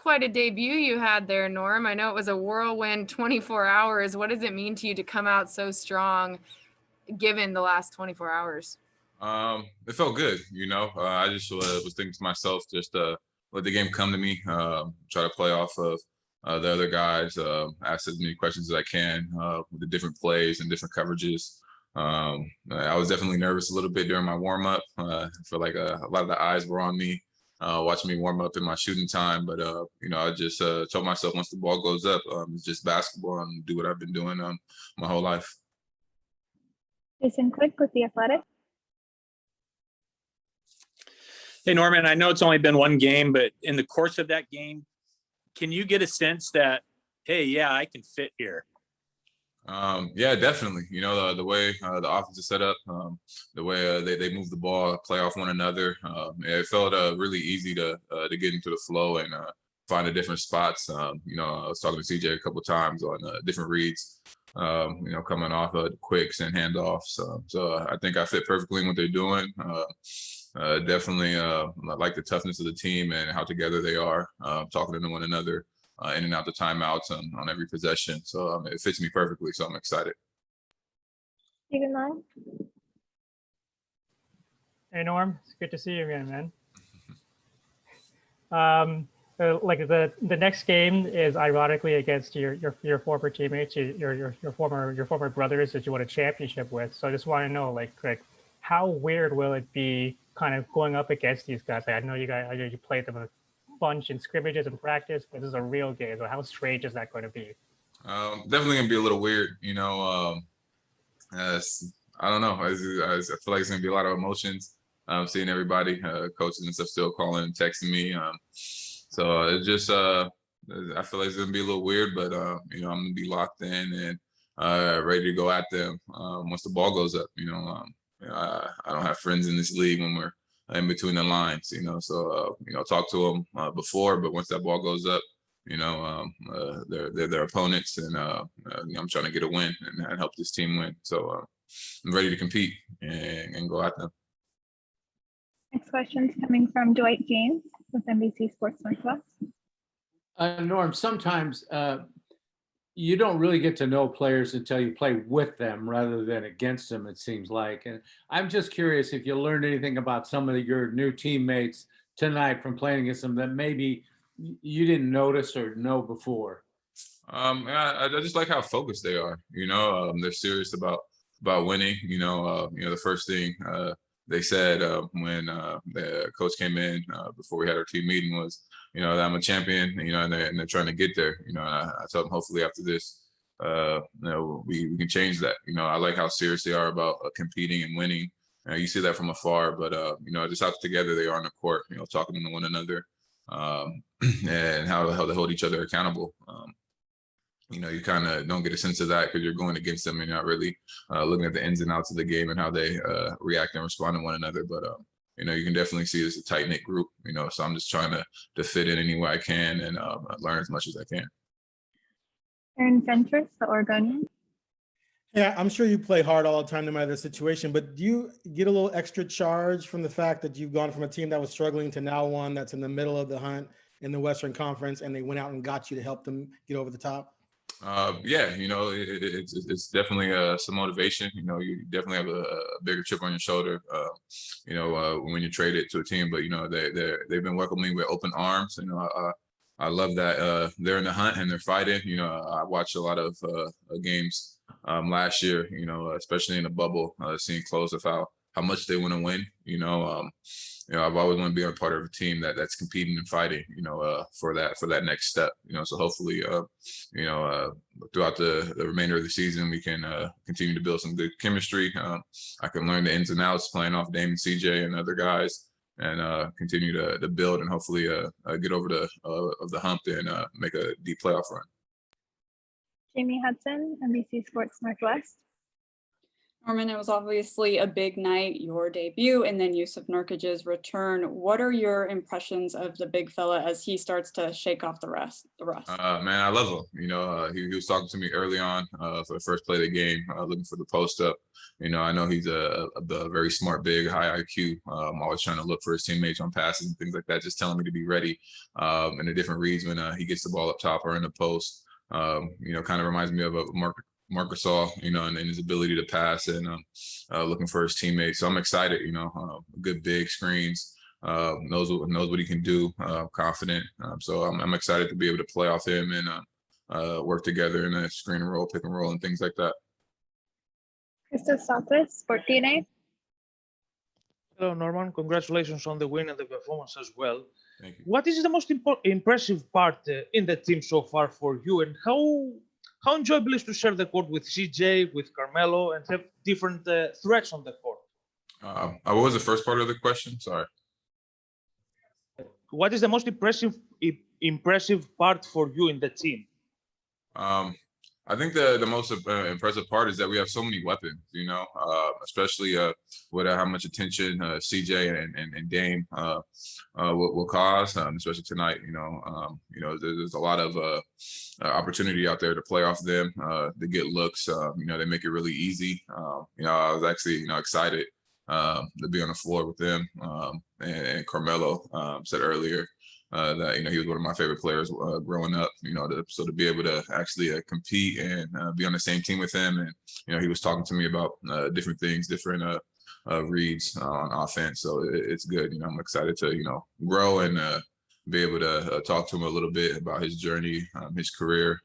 quite a debut you had there, Norm. I know it was a whirlwind 24 hours. What does it mean to you to come out so strong given the last 24 hours? It felt good, I just was thinking to myself, just let the game come to me, try to play off of the other guys, ask as many questions as I can with the different plays and different coverages. I was definitely nervous a little bit during my warm up. I feel like a lot of the eyes were on me, watching me warm up in my shooting time. But I just told myself once the ball goes up, it's just basketball and do what I've been doing my whole life. Jason Quick with The Athletic. Hey, Norman, I know it's only been one game, but in the course of that game, can you get a sense that, hey, yeah, I can fit here? Yeah, definitely. The way the offense is set up, the way they move the ball, play off one another. It felt really easy to get into the flow and find the different spots. I was talking to CJ a couple of times on different reads, coming off of quicks and handoffs. So I think I fit perfectly in what they're doing. Definitely like the toughness of the team and how together they are, talking to one another, in and out the timeouts on every possession. So it fits me perfectly. So I'm excited. Stephen Long. Hey, Norm. It's good to see you again, man. Like the next game is ironically against your former teammates, your former brothers that you won a championship with. So I just want to know, like, how weird will it be kind of going up against these guys? I know you played them a bunch in scrimmages and practice, but this is a real game. So how strange is that going to be? Definitely gonna be a little weird, I don't know. I feel like it's gonna be a lot of emotions. Seeing everybody, coaches and stuff still calling and texting me. So it's just I feel like it's gonna be a little weird, but I'm gonna be locked in and ready to go at them once the ball goes up. I don't have friends in this league when we're in between the lines, so talk to them before, but once that ball goes up, they're their opponents, and I'm trying to get a win and help this team win. So I'm ready to compete and go at them. Next question is coming from Dwight James with NBC Sports Northwest. Norm, sometimes you don't really get to know players until you play with them rather than against them, it seems like. And I'm just curious if you learned anything about some of your new teammates tonight from playing against them that maybe you didn't notice or know before. I just like how focused they are. They're serious about winning. The first thing they said when the coach came in before we had our team meeting was, that I'm a champion, and they're trying to get there. I told them hopefully after this, we can change that. I like how serious they are about competing and winning. You see that from afar, but just how together they are on the court, talking to one another, and how they hold each other accountable. You kind of don't get a sense of that because you're going against them and you're not really looking at the ins and outs of the game and how they react and respond to one another. But you can definitely see it's a tight knit group. So I'm just trying to fit in any way I can and learn as much as I can. Aaron Fentress, the Oregonian. Yeah, I'm sure you play hard all the time, no matter the situation. But do you get a little extra charge from the fact that you've gone from a team that was struggling to now one that's in the middle of the hunt in the Western Conference, and they went out and got you to help them get over the top? Yeah, it's definitely some motivation. You definitely have a bigger chip on your shoulder, when you trade it to a team. But they've been welcoming with open arms. I love that they're in the hunt and they're fighting. I watched a lot of games last year. Especially in the bubble, seeing close of how much they want to win. I've always wanted to be a part of a team that's competing and fighting, for that next step, so hopefully, throughout the remainder of the season, we can continue to build some good chemistry. I can learn the ins and outs playing off Dame and CJ and other guys and continue to build and hopefully get over the hump and make a deep playoff run. Jamie Hudson, NBC Sports Northwest. Norman, it was obviously a big night, your debut, and then Yusuf Nurkic's return. What are your impressions of the big fella as he starts to shake off the rust? Man, I love him. He was talking to me early on for the first play of the game, looking for the post up. I know he's a very smart, big, high IQ. Always trying to look for his teammates on passes and things like that, just telling me to be ready. And the different reads when he gets the ball up top or in the post. Kind of reminds me of a Marcus All, and his ability to pass and looking for his teammates. So I'm excited, good big screens, knows what he can do, confident. So I'm excited to be able to play off him and work together in a screen and roll, pick and roll, and things like that. Christos, Sport DNA. Hello, Norman. Congratulations on the win and the performance as well. Thank you. What is the most impressive part in the team so far for you, and how enjoyable is to share the court with CJ, with Carmelo, and have different threats on the court? What was the first part of the question? Sorry. What is the most impressive part for you in the team? I think the most impressive part is that we have so many weapons, especially with how much attention CJ and Dame will cause, especially tonight. There's a lot of opportunity out there to play off them, to get looks. They make it really easy. I was actually excited to be on the floor with them. And Carmelo said earlier that he was one of my favorite players growing up. To be able to actually compete and be on the same team with him, and he was talking to me about different things, different reads on offense. So it's good. I'm excited to grow and be able to talk to him a little bit about his journey, his career,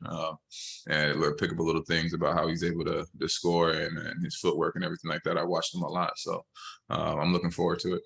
and pick up a little things about how he's able to score and his footwork and everything like that. I watched him a lot, so I'm looking forward to it.